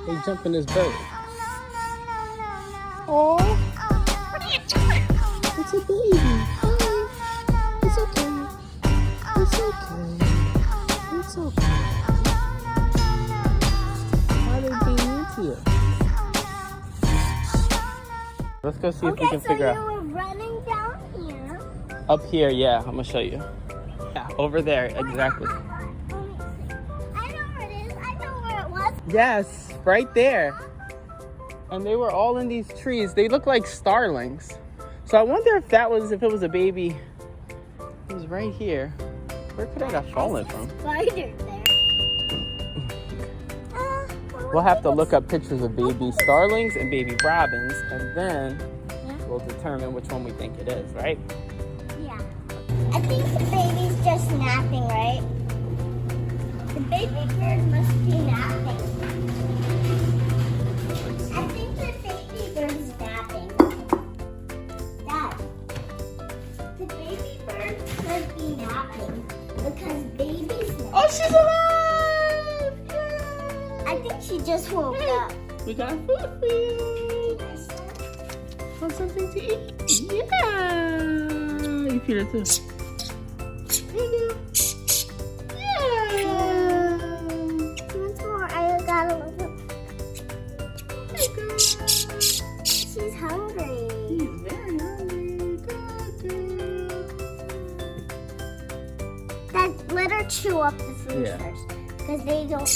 They jump in this boat. Oh, It's a baby. It's okay. It's okay. It's okay. Why are they being mean to you? Let's go see if we can figure out. you were running down here. Up here, yeah. I'm gonna show you. Yeah, over there, exactly. I know where it is. I know where it was. Yes, right there. And they were all in these trees. They look like starlings. So I wonder if it was a baby. It was right here. Where could I have fallen from? Spider there. We'll have to look up pictures of baby starlings and baby robins, and then we'll determine which one we think it is, right? Yeah. I think the baby's just napping, right? The baby bird must be napping. I think the baby bird's napping. Dad, the baby bird could be napping because baby's napping. Oh, she's alive! I think she just woke up. We got food for you. Want something to eat? Yeah. You feed her too. There you go. Yeah. Once more, I gotta look up. She's hungry. She's very hungry. Good girl. Dad, let her chew up the food Yeah. first. Because they don't.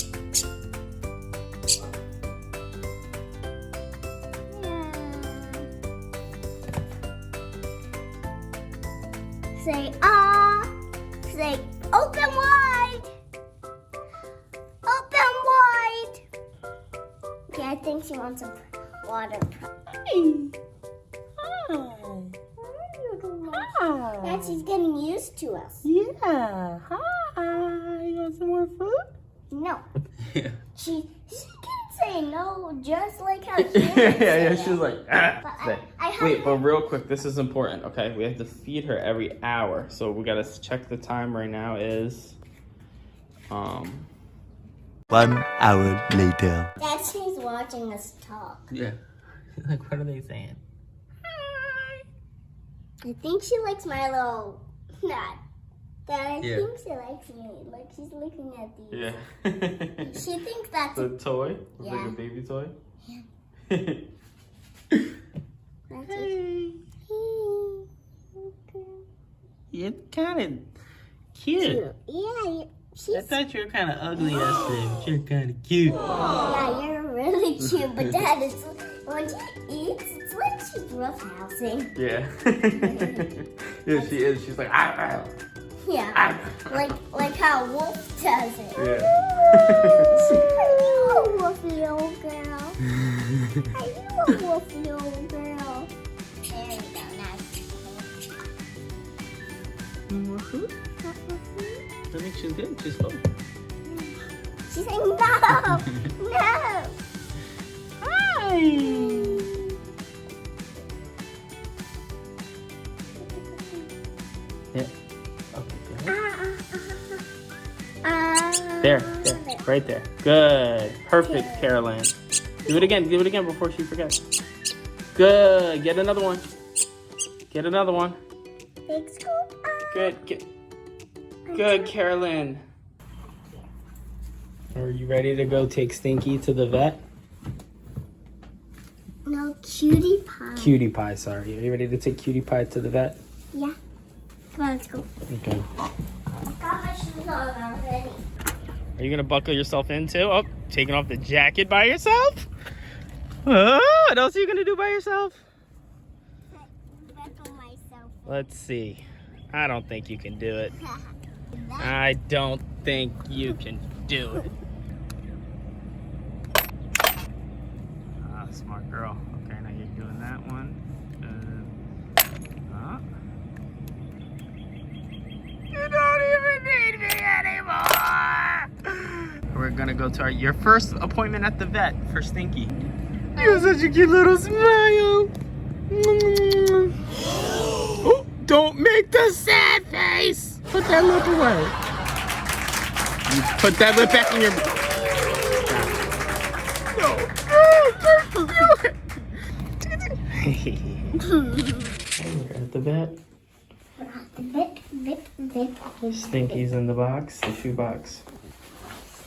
Say ah. Say open wide. Open wide. Okay, I think she wants some water. Hi. Yeah, she's getting used to us. Yeah. Hi. You want some more food? No. Yeah. She can say no just like how Yeah. She was like, ah. But Say. I have Wait, but real quick, this is important, okay? We have to feed her every hour. So we gotta check the time right now is 1 hour later. Dad, she's watching us talk. yeah. Like, what are they saying? I think she likes my little Dad, I Yeah. think she likes me. Like she's looking at these. Yeah. She thinks that's The toy? It's like Yeah. a baby toy? that's Hey. Okay. You're kind of cute. Yeah, she's. thought you were kind of ugly yesterday, but you're kind of cute. Yeah, you're really cute. But Dad, it's when she eats, it's like she's roughhousing. Yeah. Yeah, she is. She's like, ah. Yeah, like how Wolf does it. Yeah. Are you a woofy old girl? Are you a woofy old girl? There we go. Now. More food? I think she's good. She's full. She's saying no, no. Hi. Yeah. Okay, good. There, right there. Good. Perfect, Carolyn. Do it again before she forgets. Good. Get another one. Get another one. Big scoop. Good. Good, Carolyn. Are you ready to go take Stinky to the vet? No, Cutie Pie. Cutie Pie, sorry. Are you ready to take Cutie Pie to the vet? Yeah. Come on, let's go. Okay. I got my shoes on already. Are you gonna buckle yourself in too? Oh, taking off the jacket by yourself? Oh, what else are you gonna do by yourself? Buckle myself. Let's see. I don't think you can do it. I don't think you can do it. Ah, smart girl. Okay, now you're doing that one. You don't even need me anymore. We're gonna go to your first appointment at the vet for Stinky. You have such a cute little smile. Oh, don't make the sad face. Put that lip away. You put that lip back in your... We're at the vet. Stinky's in the box, the shoe box.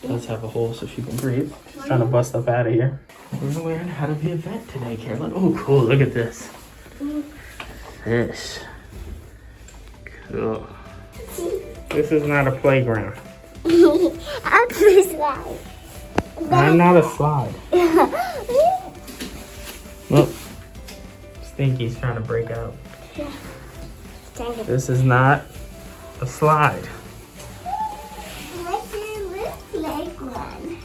Does have a hole so she can breathe. She's trying to bust up out of here. We're gonna learn how to be a vet today, Carolyn. Oh, cool, look at this. Fish. Cool. This is not a playground. I'm the slide. I'm not a slide. Look. Stinky's trying to break out. This is not a slide. What do you look like one?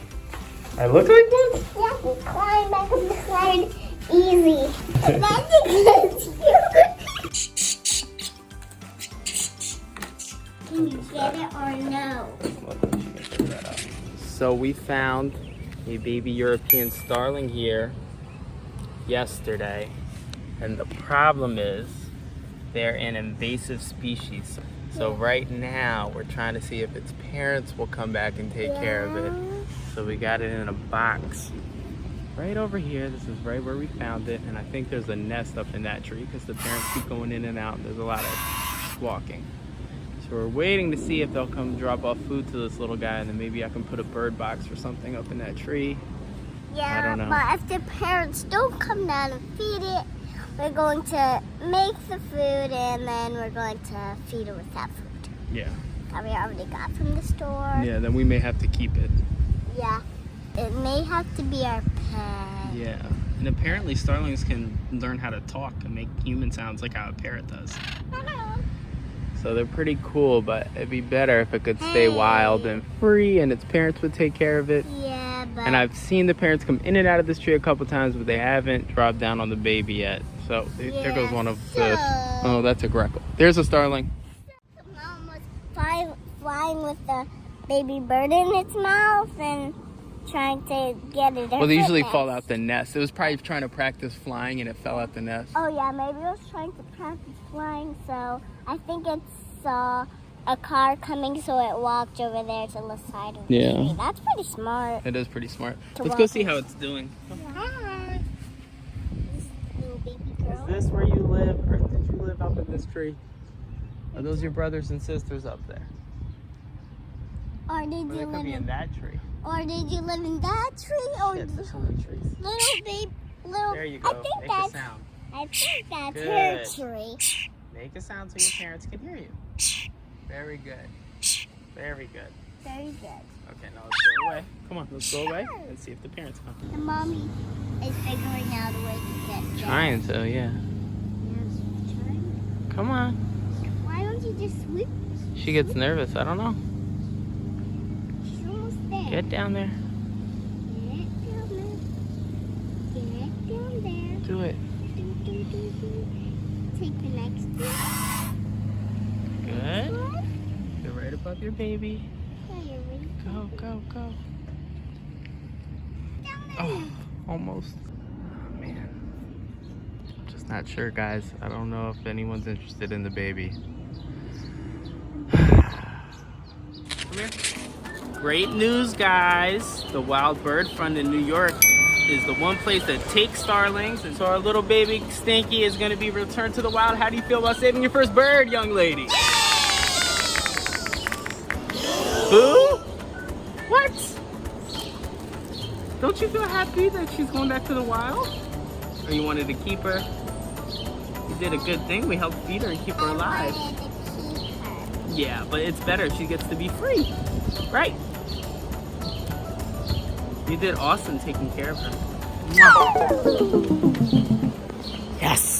I look like one? Yeah, you climb back on the slide easy. That's because you. Can you get it or no? So we found a baby European starling here yesterday. And the problem is they're an invasive species. So right now we're trying to see if its parents will come back and take care of it. So we got it in a box right over here. This is right where we found it. And I think there's a nest up in that tree because the parents keep going in and out and there's a lot of walking. So we're waiting to see if they'll come drop off food to this little guy and then maybe I can put a bird box or something up in that tree. Yeah, I don't know. But if the parents don't come down and feed it, we're going to make the food and then we're going to feed it with that food Yeah. that we already got from the store. Yeah, then we may have to keep it. Yeah. It may have to be our pet. Yeah. And apparently starlings can learn how to talk and make human sounds like how a parrot does. So they're pretty cool, but it'd be better if it could stay wild and free and its parents would take care of it. Yeah, but... And I've seen the parents come in and out of this tree a couple times, but they haven't dropped down on the baby yet. So there goes one of the... Oh, that's a greckle. There's a starling. Mom was flying with the baby bird in its mouth and trying to get it. Well, they usually fall out the nest. It was probably trying to practice flying and it fell out the nest. Oh yeah, maybe it was trying to practice flying, so I think it saw a car coming, so it walked over there to the side of the tree. That's pretty smart. It is pretty smart. Let's go see how it's doing. Hi. This little baby girl. Is this where you live, or did you live up in this tree? Are those your brothers and sisters up there? Or did Or you they could live be in that tree. Or did you live in that tree? Or Shit, there's so many trees. little baby, little? There you go. I think Make that's. a sound. I think that's Good. her tree. Make a sound so your parents can hear you. Very good. Very good. Very good. Okay, now let's go away. Come on, let's go away and see if the parents come. The mommy is figuring out a way to get down. Trying to, yeah. Yes, trying. Come on. Why don't you just sweep? She gets nervous. I don't know. She's almost there. Get down there. Get down there. Get down there. Do it. Do, do, do, do. Take the next one. Good. You're right above your baby. Yeah, you're ready. Go, go, go. Down there. Oh, almost. Oh, man. I'm just not sure, guys. I don't know if anyone's interested in the baby. Come here. Great news, guys. The Wild Bird Fund in New York is the one place that takes starlings. And so our little baby Stinky is going to be returned to the wild. How do you feel about saving your first bird, young lady? Boo? What? Don't you feel happy that she's going back to the wild? Or you wanted to keep her? You did a good thing. We helped feed her and keep her alive. I wanted to keep her. Yeah, but it's better if she gets to be free. Right? You did awesome taking care of her. Yes!